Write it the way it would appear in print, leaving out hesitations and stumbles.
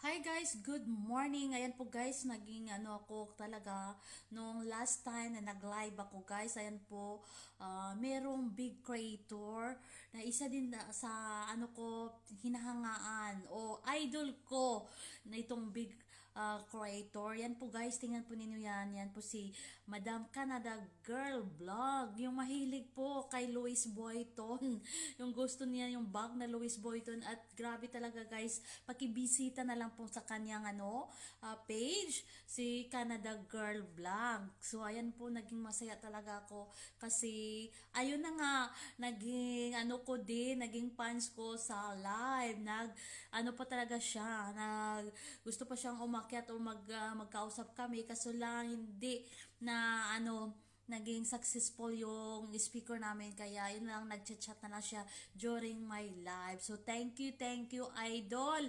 Hi guys, good morning. Ayan po guys, naging ako talaga nung last time na nag-live ako guys. Ayan po, merong big creator na isa din sa ko hinahangaan o idol ko na itong big creator. Yan po guys, tingnan po ninyo yan. Yan po si Madam Canada Girl Vlog. Yung mahilig po kay Louis Vuitton. Yung gusto niya yung bag na Louis Vuitton at grabe talaga guys, pakibisita na lang po sa kanyang page, si Canada Girl Vlog. So ayan po, naging masaya talaga ako kasi ayun na nga, naging ko din, naging fans ko sa live. Pa talaga siya, gusto pa siyang umakyat o magkausap kami, kaso lang hindi na naging successful yung speaker namin, kaya yun lang, nagchat-chat na lang siya during my live. So thank you idol